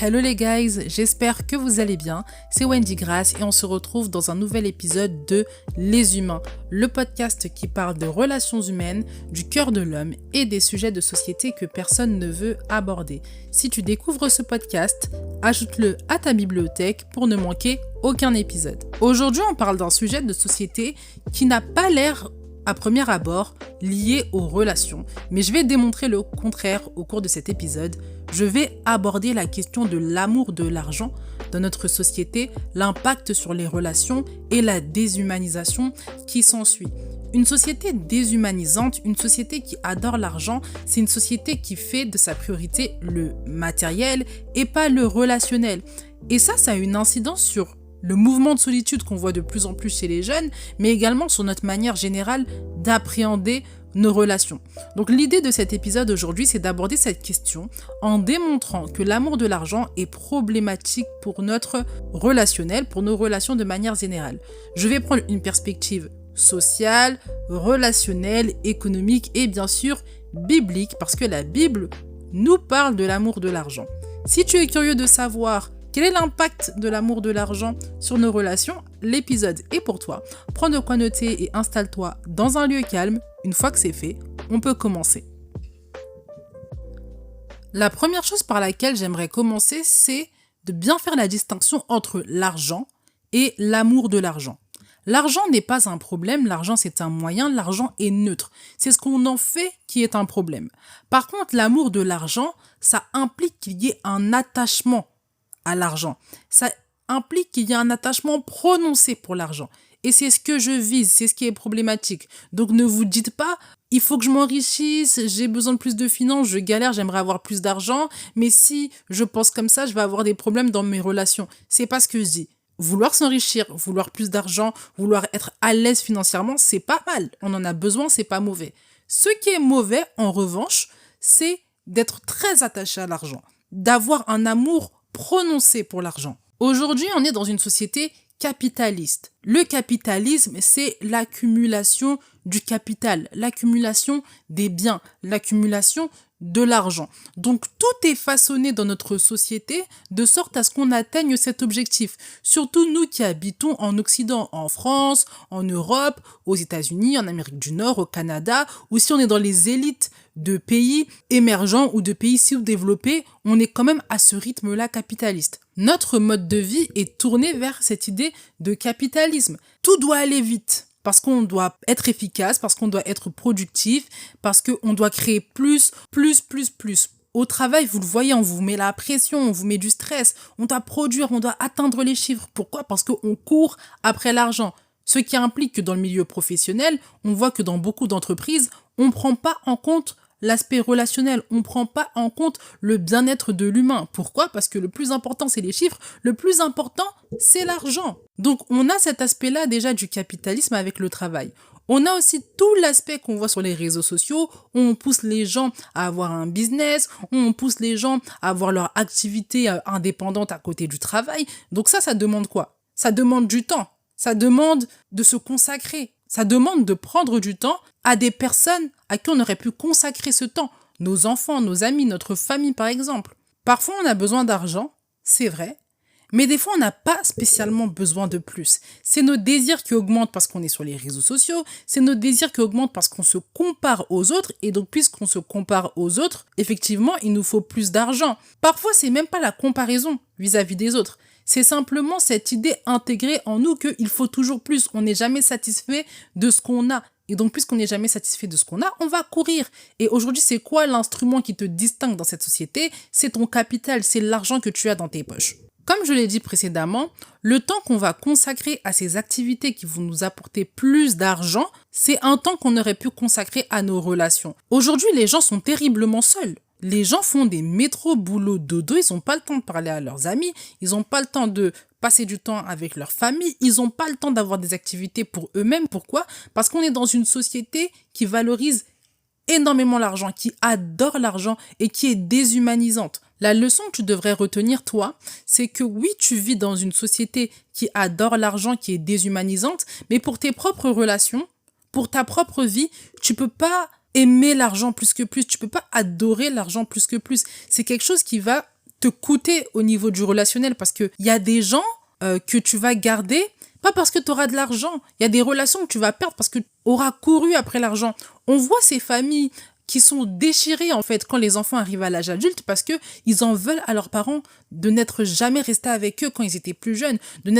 Hello les guys, j'espère que vous allez bien, c'est Wendy Grace et on se retrouve dans un nouvel épisode de Les Humains, le podcast qui parle de relations humaines, du cœur de l'homme et des sujets de société que personne ne veut aborder. Si tu découvres ce podcast, ajoute-le à ta bibliothèque pour ne manquer aucun épisode. Aujourd'hui, on parle d'un sujet de société qui n'a pas l'air à premier abord lié aux relations, mais je vais démontrer le contraire au cours de cet épisode. Je vais aborder la question de l'amour de l'argent dans notre société, l'impact sur les relations et la déshumanisation qui s'ensuit. Une société déshumanisante, une société qui adore l'argent, c'est une société qui fait de sa priorité le matériel et pas le relationnel. Et ça a une incidence sur le mouvement de solitude qu'on voit de plus en plus chez les jeunes, mais également sur notre manière générale d'appréhender nos relations. Donc l'idée de cet épisode aujourd'hui, c'est d'aborder cette question en démontrant que l'amour de l'argent est problématique pour notre relationnel, pour nos relations de manière générale. Je vais prendre une perspective sociale, relationnelle, économique et bien sûr biblique, parce que la Bible nous parle de l'amour de l'argent. Si tu es curieux de savoir quel est l'impact de l'amour de l'argent sur nos relations, l'épisode est pour toi. Prends de quoi noter et installe-toi dans un lieu calme. Une fois que c'est fait, on peut commencer. La première chose par laquelle j'aimerais commencer, c'est de bien faire la distinction entre l'argent et l'amour de l'argent. L'argent n'est pas un problème, l'argent c'est un moyen, l'argent est neutre. C'est ce qu'on en fait qui est un problème. Par contre, l'amour de l'argent, ça implique qu'il y ait un attachement à l'argent. Ça implique qu'il y ait un attachement prononcé pour l'argent. Et c'est ce que je vise, c'est ce qui est problématique. Donc ne vous dites pas, il faut que je m'enrichisse, j'ai besoin de plus de finances, je galère, j'aimerais avoir plus d'argent, mais si je pense comme ça, je vais avoir des problèmes dans mes relations. C'est pas ce que je dis. Vouloir s'enrichir, vouloir plus d'argent, vouloir être à l'aise financièrement, c'est pas mal. On en a besoin, c'est pas mauvais. Ce qui est mauvais, en revanche, c'est d'être très attaché à l'argent, d'avoir un amour prononcé pour l'argent. Aujourd'hui, on est dans une société capitaliste. Le capitalisme, c'est l'accumulation du capital, l'accumulation des biens, l'accumulation de l'argent. Donc tout est façonné dans notre société de sorte à ce qu'on atteigne cet objectif. Surtout nous qui habitons en Occident, en France, en Europe, aux États-Unis, en Amérique du Nord, au Canada, ou si on est dans les élites de pays émergents ou de pays sous-développés, on est quand même à ce rythme-là capitaliste. Notre mode de vie est tourné vers cette idée de capitalisme. Tout doit aller vite. Parce qu'on doit être efficace, parce qu'on doit être productif, parce qu'on doit créer plus. Au travail, vous le voyez, on vous met la pression, on vous met du stress, on doit produire, on doit atteindre les chiffres. Pourquoi ? Parce qu'on court après l'argent. Ce qui implique que dans le milieu professionnel, on voit que dans beaucoup d'entreprises, on ne prend pas en compte l'aspect relationnel, on ne prend pas en compte le bien-être de l'humain. Pourquoi ? Parce que le plus important, c'est les chiffres, le plus important, c'est l'argent. Donc, on a cet aspect-là déjà du capitalisme avec le travail. On a aussi tout l'aspect qu'on voit sur les réseaux sociaux, où on pousse les gens à avoir un business, où on pousse les gens à avoir leur activité indépendante à côté du travail. Donc ça demande quoi ? Ça demande du temps, ça demande de se consacrer. Ça demande de prendre du temps à des personnes à qui on aurait pu consacrer ce temps. Nos enfants, nos amis, notre famille par exemple. Parfois on a besoin d'argent, c'est vrai, mais des fois on n'a pas spécialement besoin de plus. C'est nos désirs qui augmentent parce qu'on est sur les réseaux sociaux, c'est nos désirs qui augmentent parce qu'on se compare aux autres, et donc puisqu'on se compare aux autres, effectivement il nous faut plus d'argent. Parfois c'est même pas la comparaison vis-à-vis des autres. C'est simplement cette idée intégrée en nous qu'il faut toujours plus. On n'est jamais satisfait de ce qu'on a. Et donc, puisqu'on n'est jamais satisfait de ce qu'on a, on va courir. Et aujourd'hui, c'est quoi l'instrument qui te distingue dans cette société ? C'est ton capital, c'est l'argent que tu as dans tes poches. Comme je l'ai dit précédemment, le temps qu'on va consacrer à ces activités qui vont nous apporter plus d'argent, c'est un temps qu'on aurait pu consacrer à nos relations. Aujourd'hui, les gens sont terriblement seuls. Les gens font des métros, boulot, dodo, ils n'ont pas le temps de parler à leurs amis, ils n'ont pas le temps de passer du temps avec leur famille, ils n'ont pas le temps d'avoir des activités pour eux-mêmes. Pourquoi ? Parce qu'on est dans une société qui valorise énormément l'argent, qui adore l'argent et qui est déshumanisante. La leçon que tu devrais retenir, toi, c'est que oui, tu vis dans une société qui adore l'argent, qui est déshumanisante, mais pour tes propres relations, pour ta propre vie, tu peux pas aimer l'argent plus que plus, tu peux pas adorer l'argent plus que plus. C'est quelque chose qui va te coûter au niveau du relationnel parce qu'il y a des gens que tu vas garder, pas parce que tu auras de l'argent. Il y a des relations que tu vas perdre parce que tu auras couru après l'argent. On voit ces familles qui sont déchirées en fait quand les enfants arrivent à l'âge adulte parce que ils en veulent à leurs parents de n'être jamais restés avec eux quand ils étaient plus jeunes, de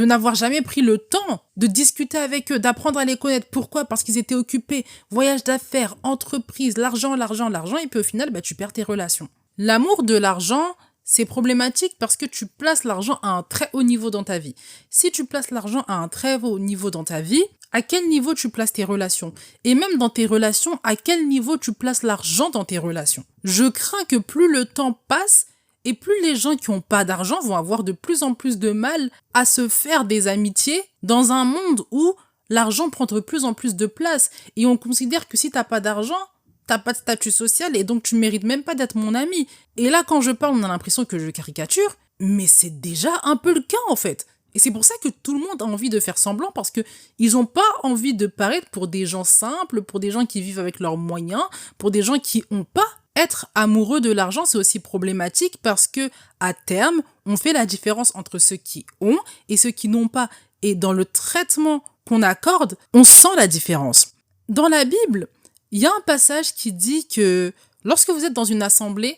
n'avoir jamais pris le temps de discuter avec eux, d'apprendre à les connaître. Pourquoi? Parce qu'ils étaient occupés, voyage d'affaires, entreprise, l'argent, et puis au final, tu perds tes relations. L'amour de l'argent, c'est problématique parce que tu places l'argent à un très haut niveau dans ta vie. Si tu places l'argent à un très haut niveau dans ta vie, à quel niveau tu places tes relations? Et même dans tes relations, à quel niveau tu places l'argent dans tes relations? Je crains que plus le temps passe et plus les gens qui n'ont pas d'argent vont avoir de plus en plus de mal à se faire des amitiés dans un monde où l'argent prend de plus en plus de place et on considère que si t'as pas d'argent, t'as pas de statut social et donc tu mérites même pas d'être mon ami. Et là, quand je parle, on a l'impression que je caricature, mais c'est déjà un peu le cas en fait. Et c'est pour ça que tout le monde a envie de faire semblant parce que ils ont pas envie de paraître pour des gens simples, pour des gens qui vivent avec leurs moyens, pour des gens qui ont pas. Être amoureux de l'argent, c'est aussi problématique parce que à terme, on fait la différence entre ceux qui ont et ceux qui n'ont pas. Et dans le traitement qu'on accorde, on sent la différence. Dans la Bible, il y a un passage qui dit que lorsque vous êtes dans une assemblée,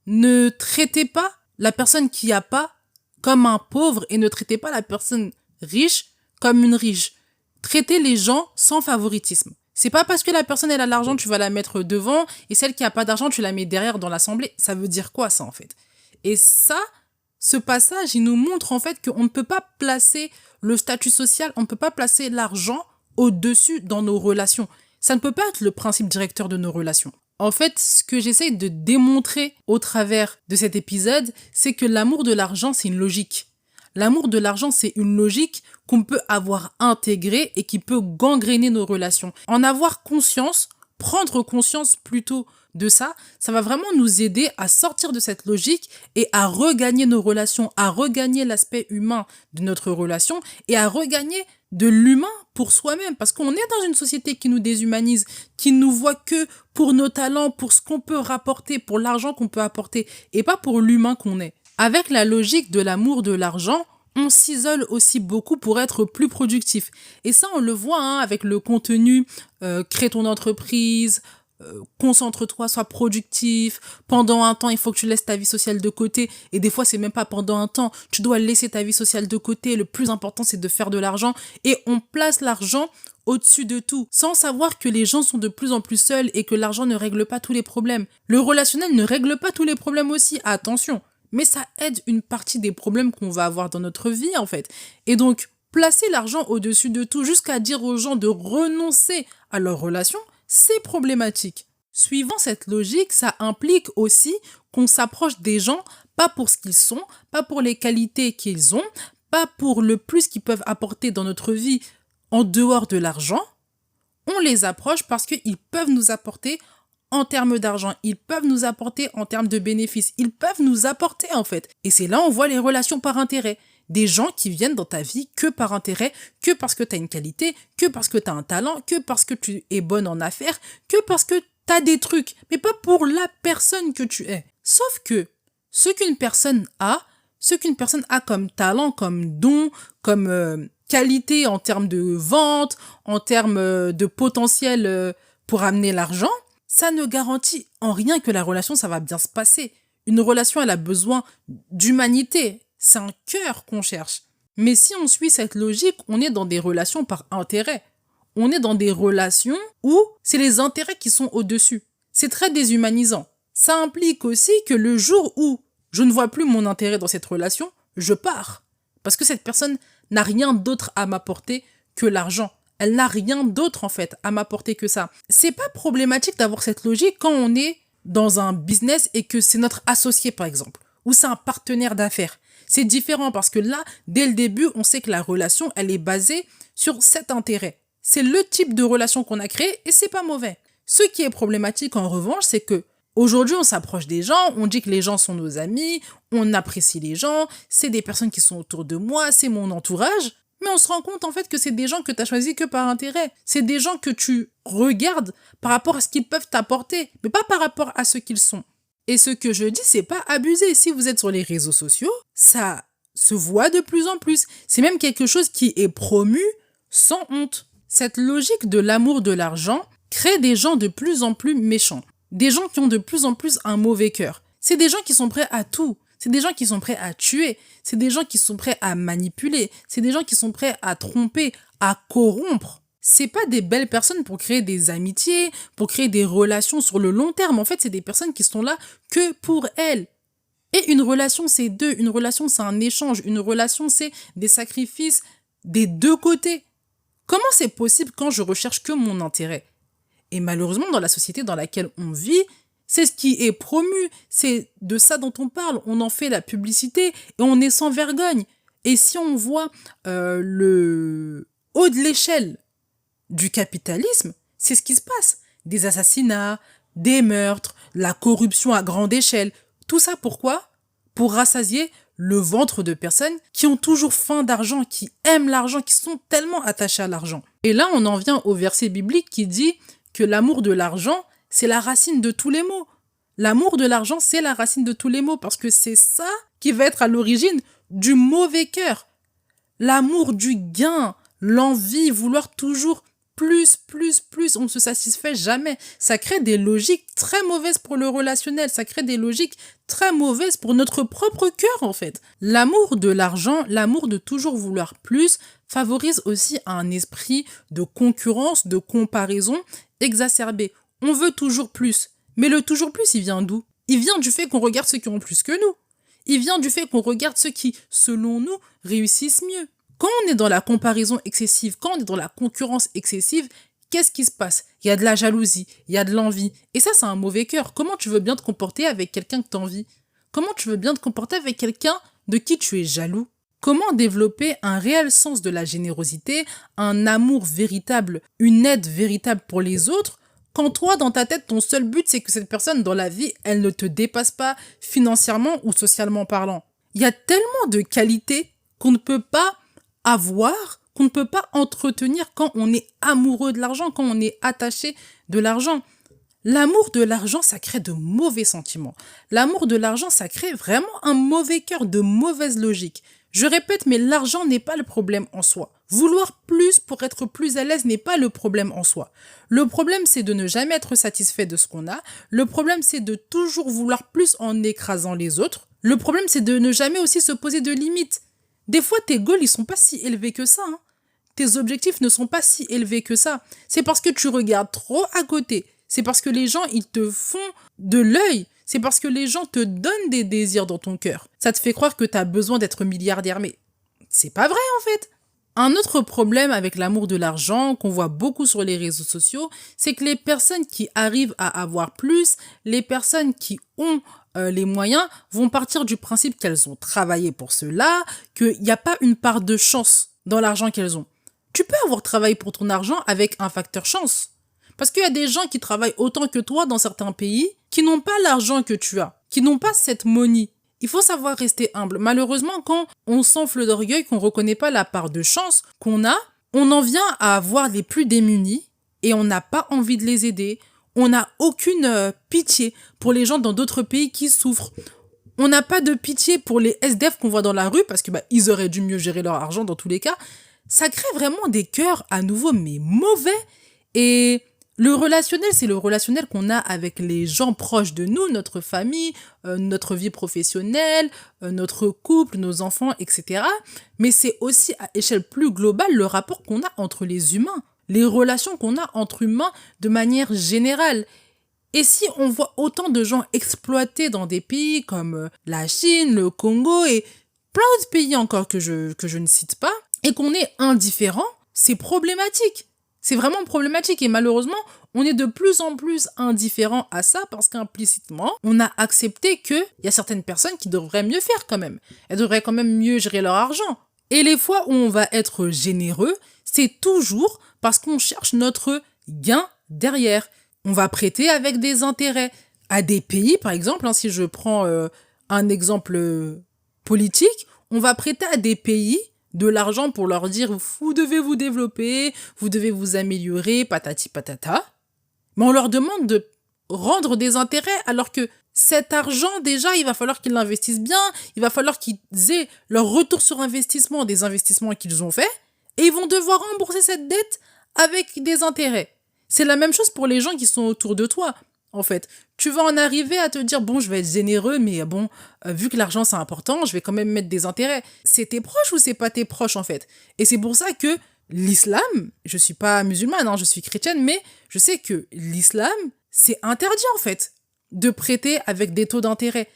ne traitez pas la personne qui n'a pas comme un pauvre et ne traitez pas la personne riche comme une riche. Traitez les gens sans favoritisme. C'est pas parce que la personne elle a de l'argent, tu vas la mettre devant et celle qui a pas d'argent, tu la mets derrière dans l'assemblée. Ça veut dire quoi ça en fait? Et ça, ce passage, il nous montre en fait qu'on ne peut pas placer le statut social, on ne peut pas placer l'argent au-dessus dans nos relations. Ça ne peut pas être le principe directeur de nos relations. En fait, ce que j'essaye de démontrer au travers de cet épisode, c'est que l'amour de l'argent, c'est une logique. L'amour de l'argent, c'est une logique qu'on peut avoir intégrée et qui peut gangréner nos relations. En avoir conscience, prendre conscience plutôt de ça, ça va vraiment nous aider à sortir de cette logique et à regagner nos relations, à regagner l'aspect humain de notre relation et à regagner de l'humain pour soi-même. Parce qu'on est dans une société qui nous déshumanise, qui nous voit que pour nos talents, pour ce qu'on peut rapporter, pour l'argent qu'on peut apporter et pas pour l'humain qu'on est. Avec la logique de l'amour de l'argent, on s'isole aussi beaucoup pour être plus productif. Et ça, on le voit avec le contenu, crée ton entreprise, concentre-toi, sois productif. Pendant un temps, il faut que tu laisses ta vie sociale de côté. Et des fois, c'est même pas pendant un temps. Tu dois laisser ta vie sociale de côté. Le plus important, c'est de faire de l'argent. Et on place l'argent au-dessus de tout, sans savoir que les gens sont de plus en plus seuls et que l'argent ne règle pas tous les problèmes. Le relationnel ne règle pas tous les problèmes aussi, attention. Mais ça aide une partie des problèmes qu'on va avoir dans notre vie, en fait. Et donc, placer l'argent au-dessus de tout jusqu'à dire aux gens de renoncer à leur relation, c'est problématique. Suivant cette logique, ça implique aussi qu'on s'approche des gens pas pour ce qu'ils sont, pas pour les qualités qu'ils ont, pas pour le plus qu'ils peuvent apporter dans notre vie en dehors de l'argent. On les approche parce qu'ils peuvent nous apporter en termes d'argent, ils peuvent nous apporter en termes de bénéfices, ils peuvent nous apporter en fait. Et c'est là on voit les relations par intérêt. Des gens qui viennent dans ta vie que par intérêt, que parce que tu as une qualité, que parce que tu as un talent, que parce que tu es bonne en affaires, que parce que tu as des trucs, mais pas pour la personne que tu es. Sauf que ce qu'une personne a comme talent, comme don, comme qualité en termes de vente, en termes de potentiel pour amener l'argent, ça ne garantit en rien que la relation, ça va bien se passer. Une relation, elle a besoin d'humanité. C'est un cœur qu'on cherche. Mais si on suit cette logique, on est dans des relations par intérêt. On est dans des relations où c'est les intérêts qui sont au-dessus. C'est très déshumanisant. Ça implique aussi que le jour où je ne vois plus mon intérêt dans cette relation, je pars. Parce que cette personne n'a rien d'autre à m'apporter que l'argent. Elle n'a rien d'autre en fait à m'apporter que ça. C'est pas problématique d'avoir cette logique quand on est dans un business et que c'est notre associé par exemple, ou c'est un partenaire d'affaires. C'est différent parce que là, dès le début, on sait que la relation, elle est basée sur cet intérêt. C'est le type de relation qu'on a créé et c'est pas mauvais. Ce qui est problématique en revanche, c'est que aujourd'hui, on s'approche des gens, on dit que les gens sont nos amis, on apprécie les gens, c'est des personnes qui sont autour de moi, c'est mon entourage. Mais on se rend compte en fait que c'est des gens que tu as choisis que par intérêt. C'est des gens que tu regardes par rapport à ce qu'ils peuvent t'apporter, mais pas par rapport à ce qu'ils sont. Et ce que je dis, c'est pas abuser. Si vous êtes sur les réseaux sociaux, ça se voit de plus en plus. C'est même quelque chose qui est promu sans honte. Cette logique de l'amour de l'argent crée des gens de plus en plus méchants. Des gens qui ont de plus en plus un mauvais cœur. C'est des gens qui sont prêts à tout. C'est des gens qui sont prêts à tuer. C'est des gens qui sont prêts à manipuler. C'est des gens qui sont prêts à tromper, à corrompre. C'est pas des belles personnes pour créer des amitiés, pour créer des relations sur le long terme. En fait, c'est des personnes qui sont là que pour elles. Et une relation, c'est deux. Une relation, c'est un échange. Une relation, c'est des sacrifices des deux côtés. Comment c'est possible quand je recherche que mon intérêt? Et malheureusement, dans la société dans laquelle on vit, c'est ce qui est promu. C'est de ça dont on parle. On en fait la publicité et on est sans vergogne. Et si on voit le haut de l'échelle du capitalisme, c'est ce qui se passe. Des assassinats, des meurtres, la corruption à grande échelle. Tout ça pourquoi? Pour rassasier le ventre de personnes qui ont toujours faim d'argent, qui aiment l'argent, qui sont tellement attachés à l'argent. Et là, on en vient au verset biblique qui dit que l'amour de l'argent, c'est la racine de tous les maux. L'amour de l'argent, c'est la racine de tous les maux parce que c'est ça qui va être à l'origine du mauvais cœur. L'amour du gain, l'envie, vouloir toujours plus, on ne se satisfait jamais. Ça crée des logiques très mauvaises pour le relationnel, ça crée des logiques très mauvaises pour notre propre cœur en fait. L'amour de l'argent, l'amour de toujours vouloir plus, favorise aussi un esprit de concurrence, de comparaison exacerbé. On veut toujours plus, mais le toujours plus, il vient d'où? Il vient du fait qu'on regarde ceux qui ont plus que nous. Il vient du fait qu'on regarde ceux qui, selon nous, réussissent mieux. Quand on est dans la comparaison excessive, quand on est dans la concurrence excessive, qu'est-ce qui se passe? Il y a de la jalousie, il y a de l'envie. Et ça, c'est un mauvais cœur. Comment tu veux bien te comporter avec quelqu'un que tu envies? Comment tu veux bien te comporter avec quelqu'un de qui tu es jaloux? Comment développer un réel sens de la générosité, un amour véritable, une aide véritable pour les autres, quand toi, dans ta tête, ton seul but, c'est que cette personne, dans la vie, elle ne te dépasse pas financièrement ou socialement parlant? Il y a tellement de qualités qu'on ne peut pas avoir, qu'on ne peut pas entretenir quand on est amoureux de l'argent, quand on est attaché de l'argent. L'amour de l'argent, ça crée de mauvais sentiments. L'amour de l'argent, ça crée vraiment un mauvais cœur, de mauvaise logique. Je répète, mais l'argent n'est pas le problème en soi. Vouloir plus pour être plus à l'aise n'est pas le problème en soi. Le problème, c'est de ne jamais être satisfait de ce qu'on a. Le problème, c'est de toujours vouloir plus en écrasant les autres. Le problème, c'est de ne jamais aussi se poser de limites. Des fois, tes goals, ils sont pas si élevés que ça. Tes objectifs ne sont pas si élevés que ça. C'est parce que tu regardes trop à côté. C'est parce que les gens, ils te font de l'œil. C'est parce que les gens te donnent des désirs dans ton cœur. Ça te fait croire que tu as besoin d'être milliardaire, mais c'est pas vrai en fait. Un autre problème avec l'amour de l'argent qu'on voit beaucoup sur les réseaux sociaux, c'est que les personnes qui arrivent à avoir plus, les personnes qui ont les moyens vont partir du principe qu'elles ont travaillé pour cela, qu'il n'y a pas une part de chance dans l'argent qu'elles ont. Tu peux avoir travaillé pour ton argent avec un facteur chance. Parce qu'il y a des gens qui travaillent autant que toi dans certains pays, qui n'ont pas l'argent que tu as, qui n'ont pas cette money. Il faut savoir rester humble. Malheureusement, quand on s'enfle d'orgueil, qu'on ne reconnaît pas la part de chance qu'on a, on en vient à avoir les plus démunis et on n'a pas envie de les aider. On n'a aucune pitié pour les gens dans d'autres pays qui souffrent. On n'a pas de pitié pour les SDF qu'on voit dans la rue parce que ils auraient dû mieux gérer leur argent dans tous les cas. Ça crée vraiment des cœurs à nouveau mais mauvais. Et le relationnel, c'est le relationnel qu'on a avec les gens proches de nous, notre famille, notre vie professionnelle, notre couple, nos enfants, etc. Mais c'est aussi à échelle plus globale le rapport qu'on a entre les humains, les relations qu'on a entre humains de manière générale. Et si on voit autant de gens exploités dans des pays comme la Chine, le Congo et plein d'autres pays encore que je ne cite pas, et qu'on est indifférent, c'est problématique. C'est vraiment problématique et malheureusement, on est de plus en plus indifférent à ça parce qu'implicitement, on a accepté qu'il y a certaines personnes qui devraient mieux faire quand même. Elles devraient quand même mieux gérer leur argent. Et les fois où on va être généreux, c'est toujours parce qu'on cherche notre gain derrière. On va prêter avec des intérêts à des pays, par exemple, si je prends un exemple politique, on va prêter à des pays de l'argent pour leur dire vous devez vous développer, vous devez vous améliorer, patati patata. Mais on leur demande rendre des intérêts alors que cet argent, déjà, il va falloir qu'ils l'investissent bien, il va falloir qu'ils aient leur retour sur investissement des investissements qu'ils ont faits, et ils vont devoir rembourser cette dette avec des intérêts. C'est la même chose pour les gens qui sont autour de toi, en fait. Tu vas en arriver à te dire, bon, je vais être généreux, mais bon, vu que l'argent c'est important, je vais quand même mettre des intérêts. C'est tes proches ou c'est pas tes proches, en fait? Et c'est pour ça que l'islam, je suis pas musulmane, hein, je suis chrétienne, mais je sais que l'islam, c'est interdit, en fait, de prêter avec des taux d'intérêt.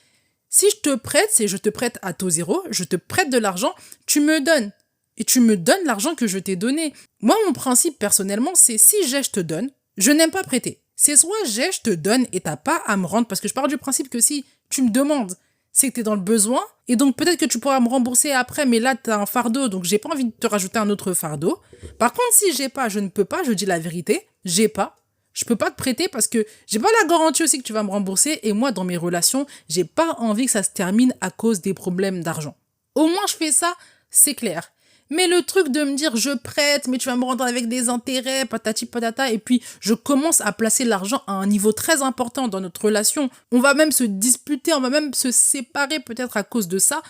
Si je te prête, c'est je te prête à taux zéro, je te prête de l'argent, tu me donnes. Et tu me donnes l'argent que je t'ai donné. Moi, mon principe, personnellement, c'est si j'ai, je te donne. Je n'aime pas prêter. C'est soit j'ai, je te donne et t'as pas à me rendre. Parce que je pars du principe que si tu me demandes, c'est que t'es dans le besoin. Et donc, peut-être que tu pourras me rembourser après, mais là, t'as un fardeau. Donc, j'ai pas envie de te rajouter un autre fardeau. Par contre, si j'ai pas, je ne peux pas. Je dis la vérité. J'ai pas. Je peux pas te prêter parce que j'ai pas la garantie aussi que tu vas me rembourser. Et moi, dans mes relations, j'ai pas envie que ça se termine à cause des problèmes d'argent. Au moins, je fais ça, c'est clair. Mais le truc de me dire je prête, mais tu vas me rendre avec des intérêts, patati patata, et puis je commence à placer l'argent à un niveau très important dans notre relation, on va même se disputer, on va même se séparer peut-être à cause de ça,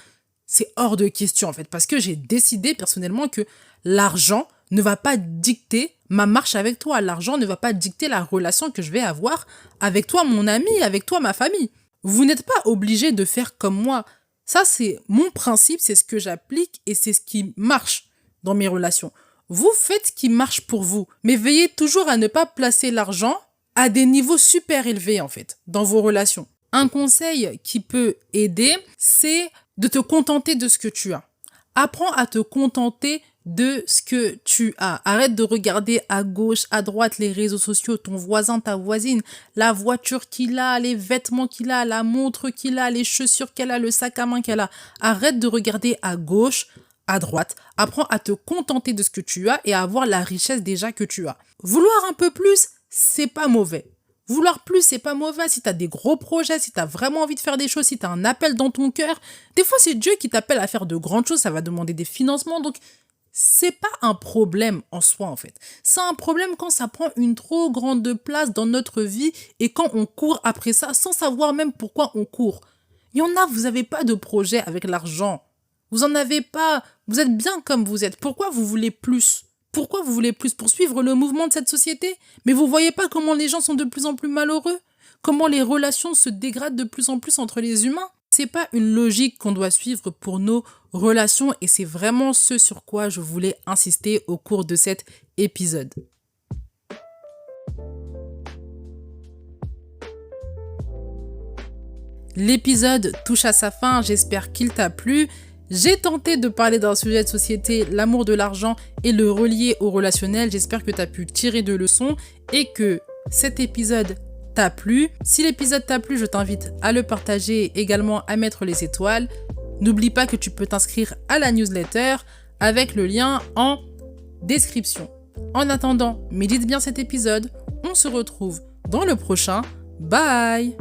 c'est hors de question en fait, parce que j'ai décidé personnellement que l'argent ne va pas dicter ma marche avec toi, l'argent ne va pas dicter la relation que je vais avoir avec toi mon ami, avec toi ma famille. Vous n'êtes pas obligé de faire comme moi. Ça, c'est mon principe, c'est ce que j'applique et c'est ce qui marche dans mes relations. Vous faites ce qui marche pour vous, mais veillez toujours à ne pas placer l'argent à des niveaux super élevés, en fait, dans vos relations. Un conseil qui peut aider, c'est de te contenter de ce que tu as. Apprends à te contenter de ce que tu as. Arrête de regarder à gauche, à droite les réseaux sociaux, ton voisin, ta voisine, la voiture qu'il a, les vêtements qu'il a, la montre qu'il a, les chaussures qu'elle a, le sac à main qu'elle a. Arrête de regarder à gauche, à droite. Apprends à te contenter de ce que tu as et à avoir la richesse déjà que tu as. Vouloir un peu plus, c'est pas mauvais. Vouloir plus, c'est pas mauvais. Si t'as des gros projets, si t'as vraiment envie de faire des choses, si t'as un appel dans ton cœur, des fois c'est Dieu qui t'appelle à faire de grandes choses, ça va demander des financements, donc c'est pas un problème en soi en fait. C'est un problème quand ça prend une trop grande place dans notre vie et quand on court après ça sans savoir même pourquoi on court. Il y en a, vous n'avez pas de projet avec l'argent. Vous en avez pas. Vous êtes bien comme vous êtes. Pourquoi vous voulez plus ? Pourquoi vous voulez plus pour suivre le mouvement de cette société ? Mais vous voyez pas comment les gens sont de plus en plus malheureux ? Comment les relations se dégradent de plus en plus entre les humains ? C'est pas une logique qu'on doit suivre pour nos relations et c'est vraiment ce sur quoi je voulais insister au cours de cet épisode. L'épisode touche à sa fin, j'espère qu'il t'a plu. J'ai tenté de parler d'un sujet de société, l'amour de l'argent et le relier au relationnel. J'espère que tu as pu tirer de leçons et que cet épisode t'a plu. Si l'épisode t'a plu, je t'invite à le partager et également à mettre les étoiles. N'oublie pas que tu peux t'inscrire à la newsletter avec le lien en description. En attendant, médite bien cet épisode. On se retrouve dans le prochain. Bye!